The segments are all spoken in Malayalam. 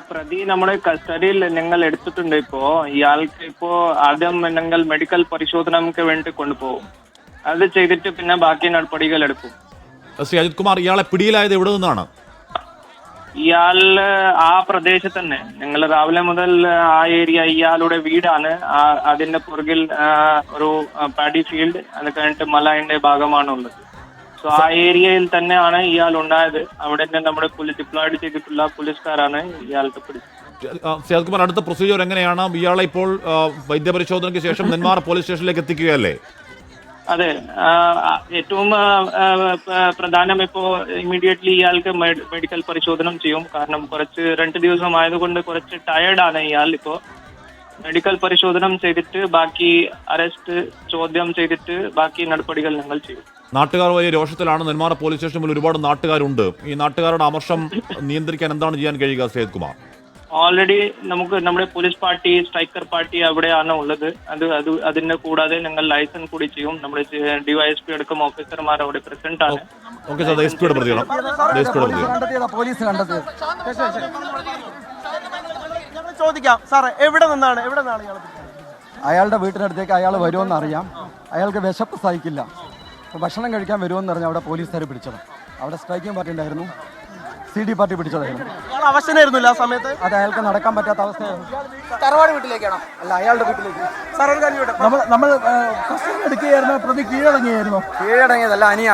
പ്രതി നമ്മുടെ കസ്റ്റഡിയിൽ നിങ്ങൾ എടുത്തിട്ടുണ്ട്. ഇയാൾക്ക് ആദ്യം നിങ്ങൾ മെഡിക്കൽ പരിശോധനയ്ക്ക് വേണ്ടി കൊണ്ടുപോകും. അത് ചെയ്തിട്ട് പിന്നെ ബാക്കി നടപടികൾ എടുക്കും. ശ്രീ അജിത് കുമാർ, ഇയാളെ പിടിയിലായത് എവിടെ നിന്നാണ്? ഇയാള് ആ പ്രദേശത്ത് തന്നെ, നിങ്ങൾ രാവിലെ മുതൽ ആ ഏരിയ ഇയാളുടെ വീടാണ്. അതിന്റെ പുറകിൽ ഒരു പാഡി ഫീൽഡ്, അത് കഴിഞ്ഞിട്ട് മലയുടെ ഭാഗമാണുള്ളത്. സോ ആ ഏരിയയിൽ തന്നെയാണ് ഇയാൾ ഉണ്ടായത്. അവിടെ തന്നെ നമ്മുടെ ഡിപ്ലോയ്ഡ് ചെയ്തിട്ടുള്ള പോലീസുകാരാണ് ഇയാൾക്ക് പിടിച്ചത്. അജിത് കുമാർ, അടുത്ത പ്രൊസീജിയർ എങ്ങനെയാണ്? ഇയാളെ ഇപ്പോൾ വൈദ്യപരിശോധനയ്ക്ക് ശേഷം നെന്മാറ പോലീസ് സ്റ്റേഷനിലേക്ക് എത്തിക്കുകയല്ലേ? അതെ, ഏറ്റവും പ്രധാനം ഇമ്മീഡിയറ്റ്ലി ഇയാൾക്ക് മെഡിക്കൽ പരിശോധന ചെയ്യും. കാരണം 2 ദിവസം ആയതുകൊണ്ട് കുറച്ച് ടയേർഡാണ് ഇയാൾ. മെഡിക്കൽ പരിശോധന ചെയ്തിട്ട് ബാക്കി അറസ്റ്റ്, ചോദ്യം ചെയ്തിട്ട് ബാക്കി നടപടികൾ ഞങ്ങൾ ചെയ്യും. നാട്ടുകാർ വലിയ രോഷത്തിലാണ്. നെന്മാറ പോലീസ് സ്റ്റേഷനിൽ ഒരുപാട് നാട്ടുകാരുണ്ട്. ഈ നാട്ടുകാരുടെ അമർഷം നിയന്ത്രിക്കാൻ എന്താണ് ചെയ്യാൻ കഴിയുക സയ്യിദ് കുമാർ? ഓൾറെഡി നമ്മുടെ പോലീസ് പാർട്ടി, സ്ട്രൈക്കർ പാർട്ടി അവിടെയാണ് ഉള്ളത്. അതിന്റെ കൂടാതെ ഞങ്ങൾ ലൈസൻസ് കൂടി ചെയ്യും. നമ്മുടെ ഡിവൈഎസ്പി അടക്കം ഓഫീസർമാർ അവിടെ പ്രസന്റ് ആണ്. ചോദിക്കാം സാറേ, എവിടെ നിന്നാണ് അയാളുടെ വീട്ടിനടുത്തേക്ക് അയാൾ വരുമെന്ന് അറിയാം. അയാൾക്ക് വിശപ്പ് സഹിക്കില്ല, ഭക്ഷണം കഴിക്കാൻ വരുമെന്ന് പറഞ്ഞാൽ അവിടെ പോലീസുകാർ പിടിച്ചത്. അവിടെ സ്ട്രൈക്കിംഗ് പാർട്ടി ഉണ്ടായിരുന്നു, CD പാർട്ടി പിടിച്ചതായിരുന്നു. അവശനായിരുന്നില്ല ആ സമയത്ത്. അത് അയാൾക്ക് നടക്കാൻ പറ്റാത്ത അവസ്ഥയായിരുന്നു. തറവാട് വീട്ടിലേക്കാണോ? അല്ല, അയാളുടെ വീട്ടിലേക്ക്. നമ്മൾ എടുക്കുകയായിരുന്നു. പ്രതി കീഴടങ്ങിയതല്ല അനിയ,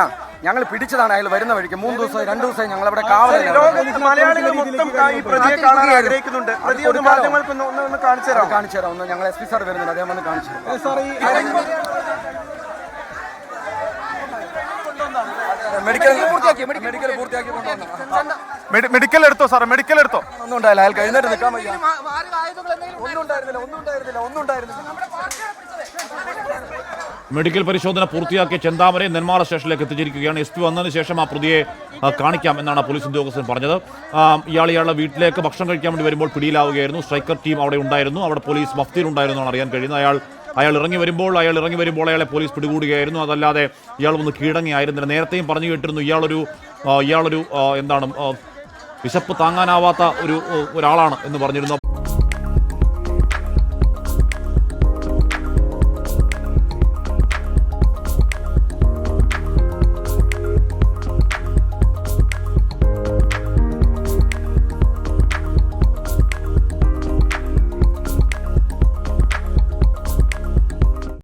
ഞങ്ങൾ പിടിച്ചതാണ്. അയാൾ വരുന്ന വഴിക്ക് 3 ദിവസം 2 ദിവസമായി ഞങ്ങൾ അവിടെ കാവലില്ല. മലയാളികൾ മൊത്തം ഈ പ്രതിയെ കാണാൻ ആഗ്രഹിക്കുന്നുണ്ട്. പ്രതി ഒന്ന് മാധ്യമങ്ങൾക്ക് ഒന്ന് കാണിച്ചു തരാം. ഒന്ന് ഞങ്ങൾ SP സാർ വരുന്നുണ്ട്, അദ്ദേഹം വന്ന് കാണിച്ചു തരാം. മെഡിക്കൽ എടുത്തോ സാറേ? മെഡിക്കൽ എടുത്തോ? ഒന്നും ഉണ്ടായില്ല. അയാൾക്ക് എഴുന്നേറ്റ് നിൽക്കാൻ വയ്യ. ഒന്നും ഉണ്ടായിരുന്നില്ല. മെഡിക്കൽ പരിശോധന പൂർത്തിയാക്കിയ ചെന്താമരയെ നെന്മാറ സ്റ്റേഷനിലേക്ക് എത്തിച്ചിരിക്കുകയാണ്. SP വന്നതിന് ശേഷം ആ പ്രതിയെ കാണിക്കാം എന്നാണ് പോലീസ് ഉദ്യോഗസ്ഥൻ പറഞ്ഞത്. ഇയാളുടെ വീട്ടിലേക്ക് ഭക്ഷണം കഴിക്കാൻ വേണ്ടി വരുമ്പോൾ പിടിയിലാവുകയായിരുന്നു. സ്ട്രൈക്കർ ടീം അവിടെ ഉണ്ടായിരുന്നു. അവിടെ പോലീസ് മഫ്തിയിലുണ്ടായിരുന്നു എന്നാണ് അറിയാൻ കഴിയുന്നത്. അയാൾ ഇറങ്ങി വരുമ്പോൾ അയാളെ പോലീസ് പിടികൂടുകയായിരുന്നു. അതല്ലാതെ ഇയാൾ ഒന്ന് കീഴടങ്ങിയായിരുന്നില്ല. നേരത്തെയും പറഞ്ഞു കേട്ടിരുന്നു ഇയാളൊരു എന്താണ് വിശപ്പ് താങ്ങാനാവാത്ത ഒരാളാണ് എന്ന് പറഞ്ഞിരുന്നു.